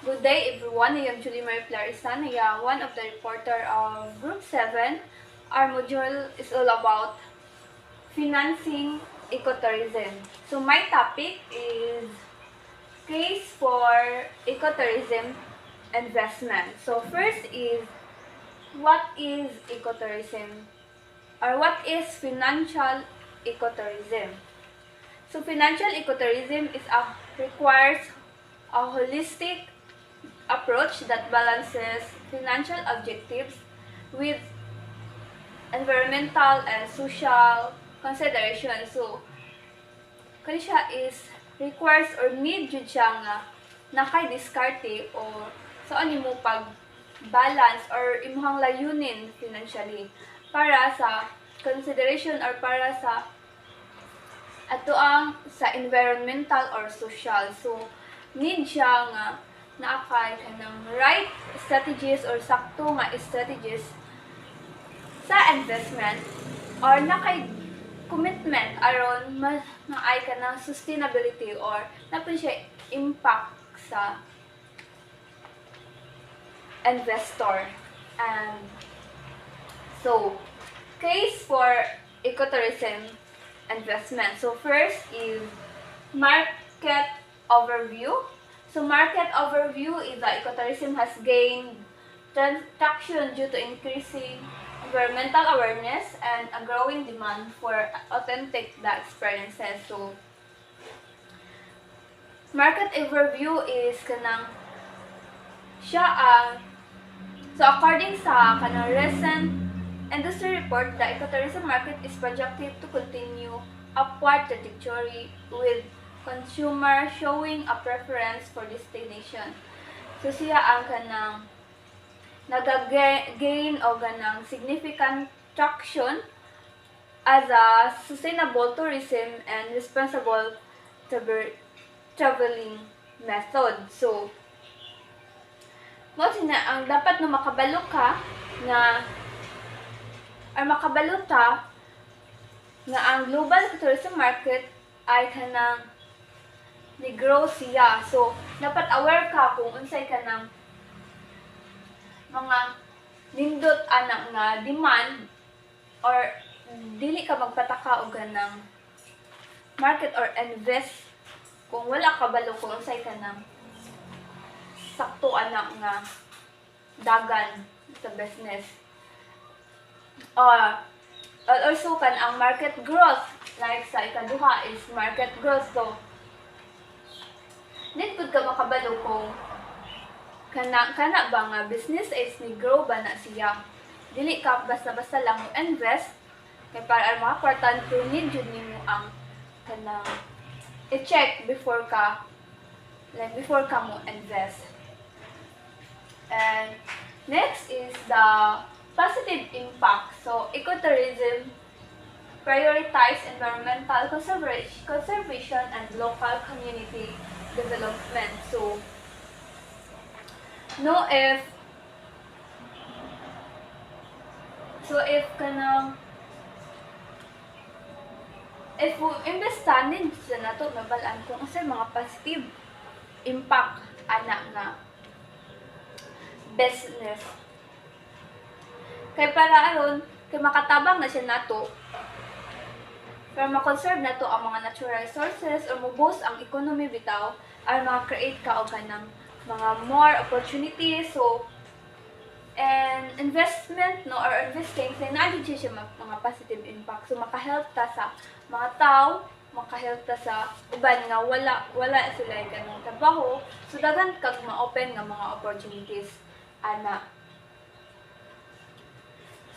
Good day everyone, I am Julie Marie Clarisan. I am one of the reporter of Group 7. Our module is all about financing ecotourism. So my topic is case for ecotourism investment. So first is, what is ecotourism? Or what is financial ecotourism? So financial ecotourism requires a holistic approach that balances financial objectives with environmental and social considerations. So, kani siya is requires or need jud siya nga nakay-diskarte o saan nimo pag-balance or imong layunin financially para sa consideration or para sa atoang sa environmental or social. So, need siya nga naakay kanang right strategies or sakto nga strategies sa investment or nakay commitment aron maay ka ng sustainability or napun siya impact sa investor. And so, case for ecotourism investment. So first is market overview. So market overview is that ecotourism has gained traction due to increasing environmental awareness and a growing demand for authentic experiences. So market overview is kanang siya so according sa kanang recent industry report, the ecotourism market is projected to continue upward trajectory with consumer showing a preference for destination. So siya ang kanang nag-gain o ganang significant traction as a sustainable tourism and responsible traveling method. So, mo sina ang dapat na makabalo ka na ay makabaluta nga ang global tourism market ay kanang ni-grow siya. So, dapat aware ka kung unsay kanang mga nindot anak nga demand or dili ka magpataka og ganang market or invest kung wala ka balo kung unsay kanang sakto anak nga dagan sa business. Also kan ang market growth, like sa ikaduha is market growth. So need pud ka makabalo kung kana ba nga business is ni grow ba na siya. Dili ka basta-basta lang mo invest kay para ang mga importante need jud nimo ang kanang i-check before ka mo invest. And next is the positive impact. So, ecotourism prioritize environmental conservation and local community development. So, if investanin sa nato nabalaan kung sa mga positive impact ana nga business kay para aron kay makatabang na siya nato para ma-conserve nato ang mga natural resources or mo-boost ang economy bitaw aron maka-create ka og kanang mga more opportunities. So and investment no or investing say naa jud siya mga positive impact. So maka-help ta sa mga tao, maka-help ta sa uban nga wala sila kanang trabaho. So daghan kag ma-open nga mga opportunities ana.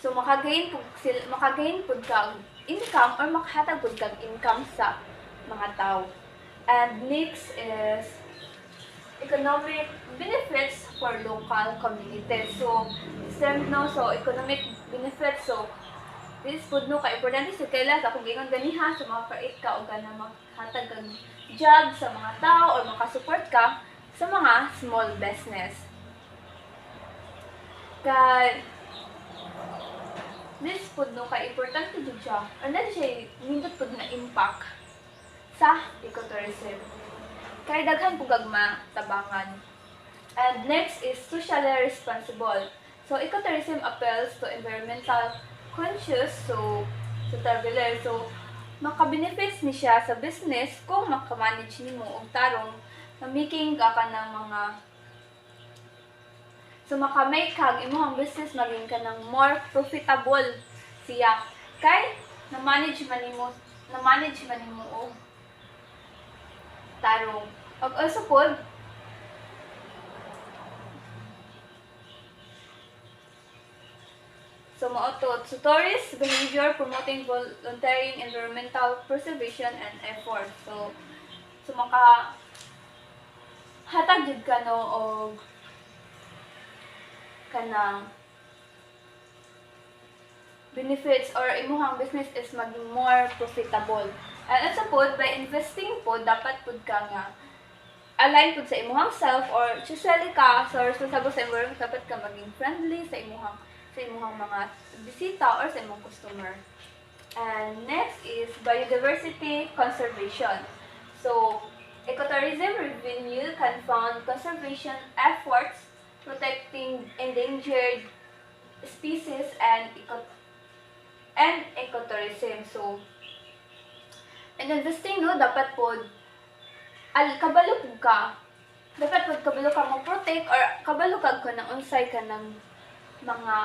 So makagain pud kag income or makahatag pud kag income sa mga tao. And next is economic benefits for local communities. So economic benefits. So this pud no ka importante sa kaila sa kung gingon ganiha sa mga create ka o kana maghatag kag job sa mga tao or makasupport ka sa mga small business. Kay this pud no ka importante jud siya. Ano siya nindot pud na impact sa ecotourism. Kay daghan pug tabangan. And next is socially responsible. So ecotourism appeals to environmental conscious, so traveler. So maka-benefits ni siya sa business kung makamanage nimo og tarong na making ka ng mga so makamake kag imong business maging ka ng more profitable siya kay na-manage man nimo og tarong. Og also pod so so tourist behavior promoting volunteering, environmental preservation and effort. So maka hatag jud ka no og kanang benefits or imuhang business is maging more profitable. And as pod by investing pod dapat pod ka nga align pod sa imuhang self or socially ka so responsible sa environment, dapat ka maging friendly sa imuhang mga bisita or sa imong customer. And next is biodiversity conservation. So ecotourism revenue can fund conservation efforts, protecting endangered species and ecotourism. So and investing no dapat pod kabalo pud ka. Dapat pod kabalo ka mo protect or kabalo kag ko nang unsay ka ng mga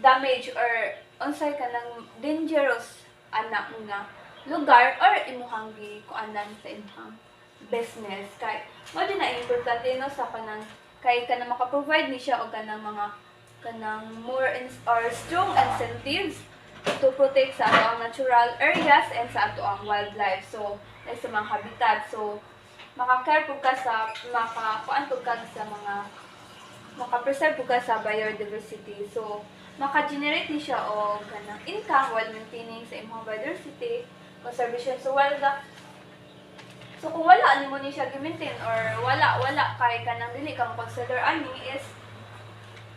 damage or unsay ka ng dangerous anak nga lugar or imuhang kuanan sa imong business kay mo din na importante no sa kanang kay kana maka-provide ni siya og kanang mga kanang more or strong incentives to protect sa ato ang natural areas and sa ato ang wildlife. So like sa mga habitat, so maka-care pud ka sa maka-kuan pud ka sa mga maka-preserve pud ka sa biodiversity. So maka-generate ni siya og kanang income while maintaining sa imong biodiversity conservation. So kung wala nimo ni siya gi-maintain or wala kay kanang dili ka mo consider ani is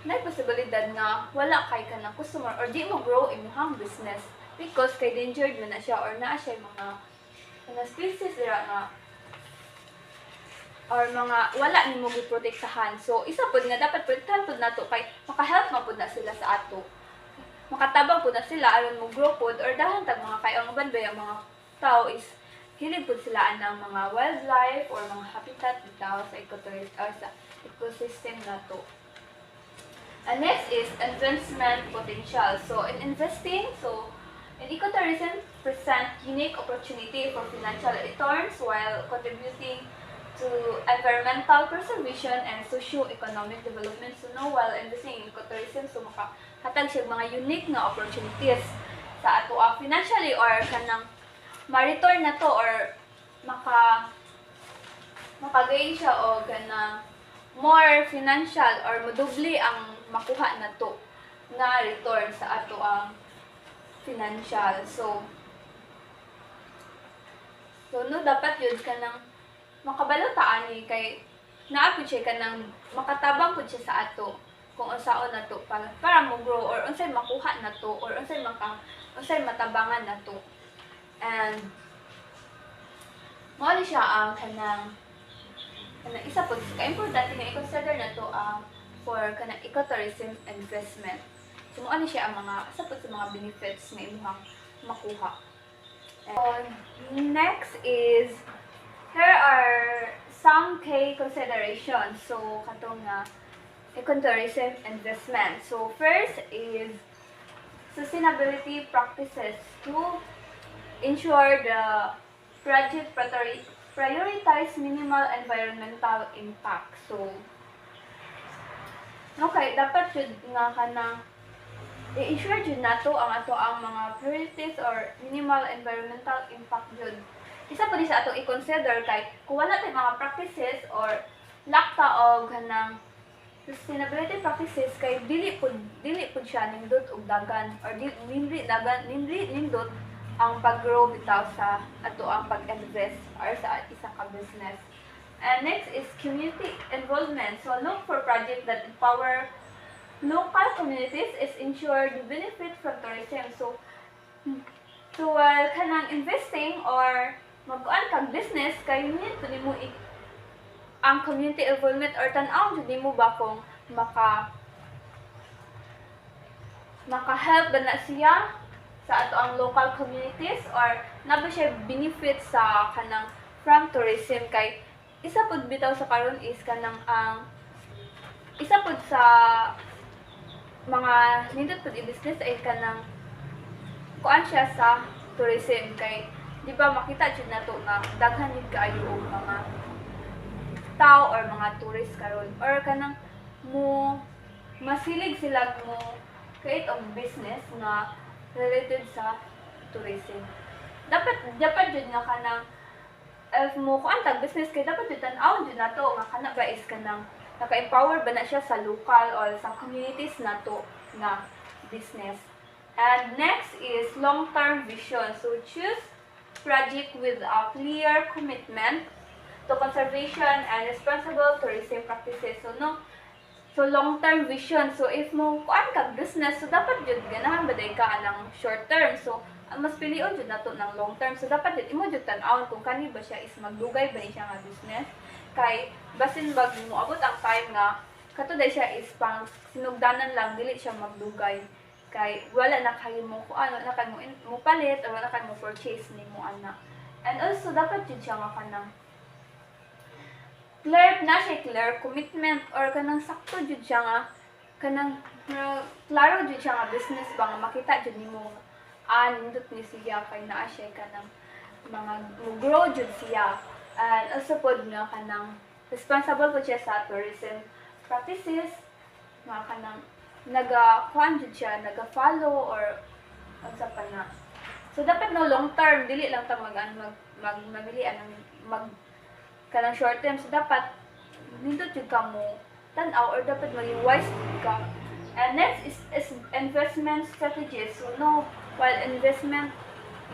na posibilidad nga wala kay kanang customer or di mo grow imong business because kay endangered man na siya or naa siya mga species dira nga or mga wala nimo giprotektahan. So isa pud nga dapat protektahan pud nato kay maka-help man pud na sila sa ato. Makatabang pud na sila aron mo grow pud or dahan tag mga kay ang uban ba ang mga tao is hilig pud sila ang mga wildlife or mga habitat bitaw sa ecosystem nato. And next is investment potential. So in investing, in ecotourism present unique opportunity for financial returns while contributing to environmental preservation and socio-economic development. So no, while investing in ecotourism, so makahatag siya mga unique na opportunities sa ato financially or kanang ma-return na to or maka-gain siya o kanang more financial or modubli ang makuha na to na return sa ato ang financial. So no, dapat yun ka nang makabalo ta ani kay naapod siya ka nang makatabang pud siya sa ato kung unsaon na to para mo grow or unsay makuha na to or unsay matabangan na to. And mo ni siya ang kanang isa po ka-importante nga i-consider na to for kanang ecotourism investment. So mo ni siya ang mga isa po sa mga benefits nga imong makuha. And next is here are some key considerations. So katong ecotourism investment. So first is sustainability practices to ensure the project prioritize minimal environmental impact. So okay, dapat jud nga kanang i-ensure jud nato ang ato ang mga priorities or minimal environmental impact jud. Isa pa di sa ato i-consider kay kung wala tay mga practices or lakta og kanang sustainability practices kay dili pud siya nindot og dagan or nindot ang pag-grow bitaw sa ato ang pag-invest or sa isa ka business. And next is community involvement. So look for projects that empower local communities is ensure the benefit from tourism. So while kanang investing or mag-kuan kang business kay need to nimo ang community involvement or tan-aw jud nimo ba kung maka-help ba na siya sa ato ang local communities or na ba siya benefit sa kanang from tourism kay isa pud bitaw sa karon is kanang ang isa pud sa mga nindot pud i-business ay kanang kuan siya sa tourism kay di ba makita jud nato nga daghan jud kaayo og mga tao or mga tourist karon or kanang mo masilig sila mo create og business na related sa tourism. Dapat jud nga kanang if mo kuan tag business kay dapat jud tan-aw jud nato nga kana ba is kanang naka-empower ba na siya sa local or sa communities nato nga business. And next is long-term vision. So choose project with a clear commitment to conservation and responsible tourism practices. So long-term vision. So if mo kuan kag business, so dapat jud ganahan baday ka anang short term. So mas pilion jud nato ng long term. So dapat jud imo jud tan-awon kung kani ba siya is magdugay ba ni siya nga business. Kay basin bag mo abot ang time nga kato day siya is pang sinugdanan lang dili siya magdugay. Kay wala na kayo mo kuan, wala na kayo mo palit or wala kayo mo purchase nimo ana. And also dapat jud siya nga kanang clear commitment or kanang sakto jud siya nga kanang klaro jud siya nga business ba nga makita jud nimo nindot ni siya kay naa siya kanang mga grow jud siya and also pod nga kanang responsible po siya sa tourism practices nga kanang naga-kuan jud siya naga-follow or unsa pa na. So dapat no long term dili lang ta mamili mag kanang short term, so dapat nindot jud ka mo tan-aw or dapat maging wise ka. And next is investment strategies. So while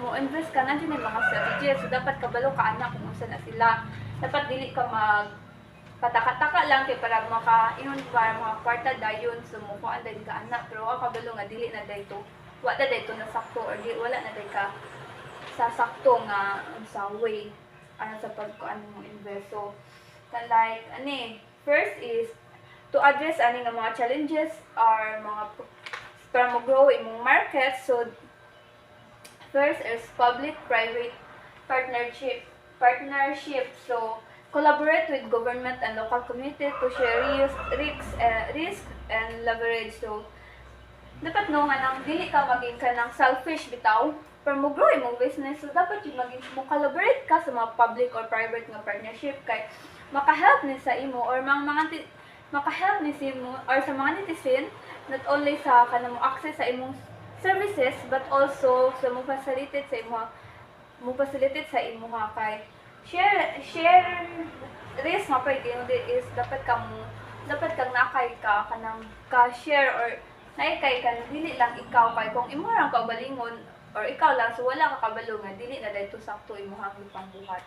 mo invest ka na dyan yung mga strategies, so dapat kabalo ka anak kung unsa na sila. Dapat dili ka pataka-taka lang kay para maka-ingon para mga kwarta dayon so mo kuan din ka anak pero ang kabalo nga dili na dayto wala dayto na sakto or di wala na day ka sa sakto nga sa way sa pagkuan mo invest. So, like, first is, to address nga mga challenges or mga para mag-grow imong market. So, first is public-private partnership. So, collaborate with government and local community to share risk and leverage. So, dapat nga nang dili ka maging kanang selfish bitaw para mo grow imong business. So dapat yung maging mo collaborate ka sa mga public or private nga partnership kay maka-help ni sa imo or maka-help ni sa imo or sa mga netizen not only sa kanang mo access sa imong services but also sa mo facilitate sa imo nga kay share risk nga pa is dapat kang nakay ka kanang ka-share or naikay ka dili lang ikaw kay kung imo ra ka balingon or ikaw lang so wala ka kabalo nga dili na dayto sakto imong pangbuhat.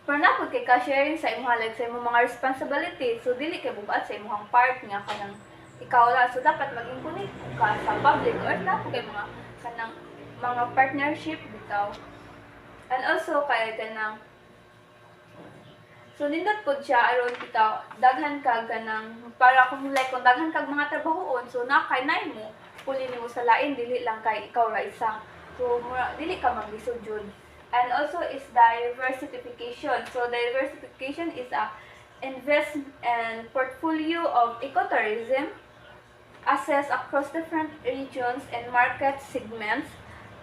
Para na pud kay ka sharing sa imong like sa imong mga responsibility so dili kay bubat sa imong part nga kanang ikaw ra so dapat maging connect ka sa public or na pud kay mga kanang mga partnership bitaw. And also kay kanang so nindot pod siya aron bitaw daghan kag kanang para kung daghan kag mga trabahoon so nakay nay mo puli nimo sa lain dili lang kay ikaw ra isa. So dili ka maglisod jud. And also is diversification. So diversification is a invest in portfolio of ecotourism assets across different regions and market segments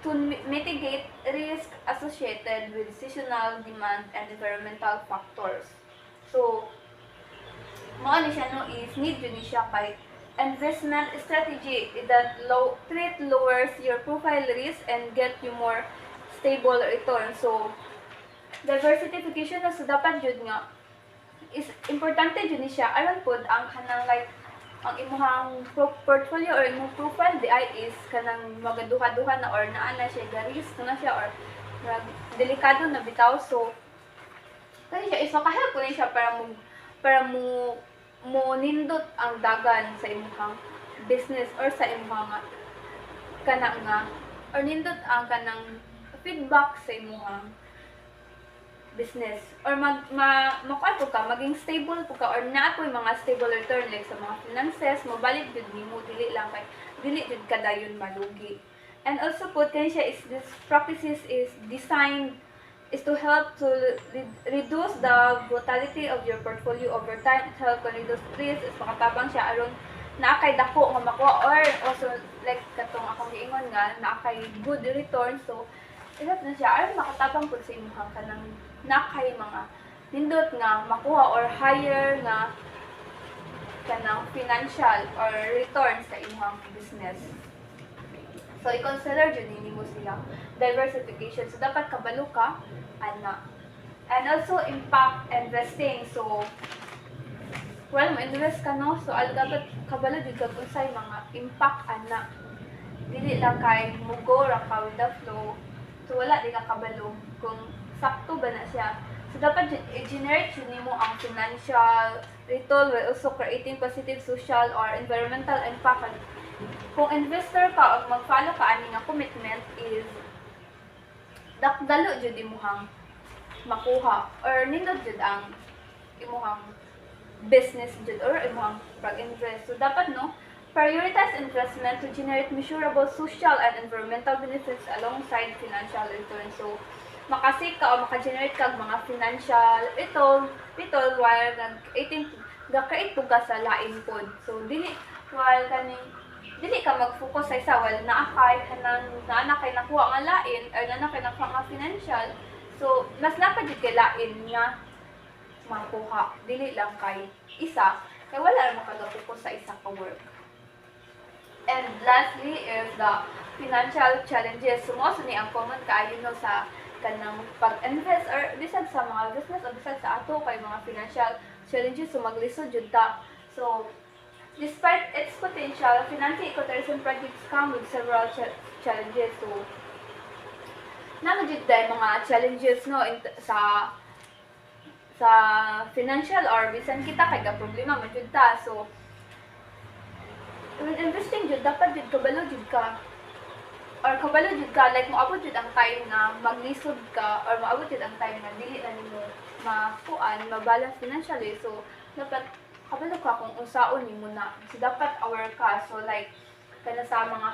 to mitigate risk associated with seasonal demand and environmental factors. So mao ni siya is need jud ni siya kay investment strategy that lowers your profile risk and get you more stable return. So diversification na so dapat jud nga is importante jud ni siya aron pod ang kanang like ang imong portfolio or imong profile di ay is kanang magaduha-duha na or naa na siya garis na siya or delikado na bitaw. So kaya siya is makahelp ko ni siya para mo nindot ang dagan sa imong business or sa imong kanang nga or nindot ang kanang feedback sa imong business or makuha po ka, maging stable po ka or naapoy mga stable return like sa mga finances mo balik jud nimo dili jud kadayon malugi. And also po siya is this practices is designed is to help to reduce the volatility of your portfolio over time. It help to reduce risk is makatabang siya aron naa kay dako nga makuha or also like katong akong giingon nga naa kay good return. So ilap na siya aron makatabang pud sa imong kanang naa kay mga nindot nga makuha or higher nga kanang financial or return sa imong business. So, i-consider dyan nimo sila diversification. So, dapat kabalo ka, ana. And also, impact investing. So, mo-invest ka, no? So, dapat kabalo dyan ka kung sa'y mga impact, ana. Dili lang kay mugo, ra ka with the flow. So, wala di ka kabalo kung sakto ba na siya. So, dapat i-generate yun nimo ang financial return while also creating positive social or environmental impact. Kung investor ka o mag-follow ka ani nga commitment is dalo jud imuhang makuha or nindot jud ang imuhang business jud or imuhang pag-invest. So dapat no prioritize investment to generate measurable social and environmental benefits alongside financial return. So makasik ka o maka-generate kag mga financial return while nag-create po ka sa lain pod. So dili ka mag-focus sa isa while naa kay nakuha nga lain or naa kay nakuha nga financial. So mas dapat jud kay lain nga makuha dili lang kay isa kay wala ra makaga-focus sa isa ka work. And lastly is the financial challenges. So most ni ang common kaayo no sa kanang pag-invest or bisag sa mga business o bisag sa ato kay mga financial challenges. So maglisod jud ta. So despite its potential, financing ecotourism projects come with several challenges. So, namajud dahil mga challenges no sa financial or bisan kita kay ka problema majud ta. So, with investing jud dapat jud kabalo jud ka like moabot jud ang time na maglisod ka or moabot jud ang time na dili na nimo mabalance financially. So, dapat kabalo ka kung unsaon nimo na. So, dapat aware ka. So, like, kana sa mga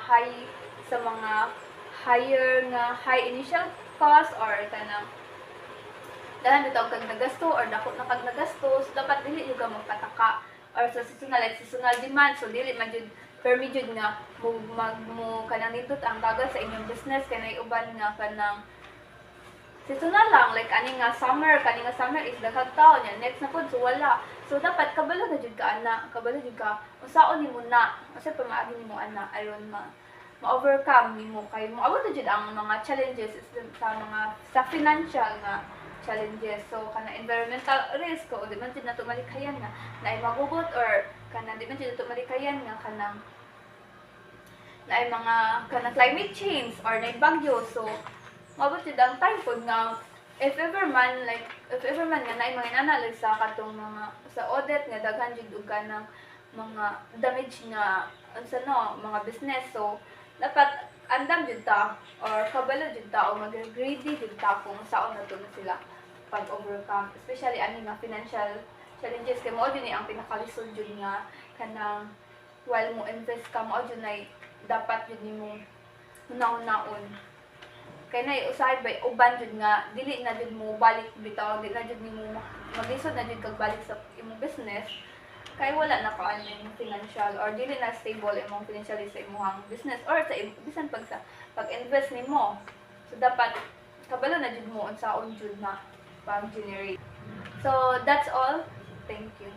high initial cost or kana dahil bitaw kag nagasto or dako na kag nagasto. So, dapat dili jud ka magpataka or sa seasonal demand. So, dili man jud permi jud nga mo kanang nindot ang bagal sa inyong business kanay uban nga kanang seasonal lang like kani nga summer is daghang taon yan next na pud so wala. So dapat kabalo na jud ka unsaon nimo na usa pa maagi nimo ana aron ma-overcome nimo kay moabot na jud ang mga challenges sa financial nga challenges. So kana environmental risk o di man jud nato malikayan nga naay magubot or kana di man jud nato malikayan nga kanang naay mga kanang climate change or naay bagyo. So mabot jud ang time pod nga if ever man nga naay mga analysis sa katong mga sa audit nga daghan jud og kanang mga damage nga mga business. So dapat andam jud ta or kabalo jud ta o mag-greedy jud ta kung saon na sila pag-overcome especially ani nga financial challenges kay mao jud ni ang pinakalisod jud nga kanang while mo invest ka mao jud nay dapat jud nimo naon kay nay usahay bay uban jud nga dili na jud mo balik bitaw dili na jud nimo maglisod na jud kag balik sa imong business kay wala na kaan yung financial or dili na stable imong financially sa imong business or sa bisan pag-invest nimo. So dapat kabalo na jud mo unsaon jud na pag-generate. So that's all. Thank you.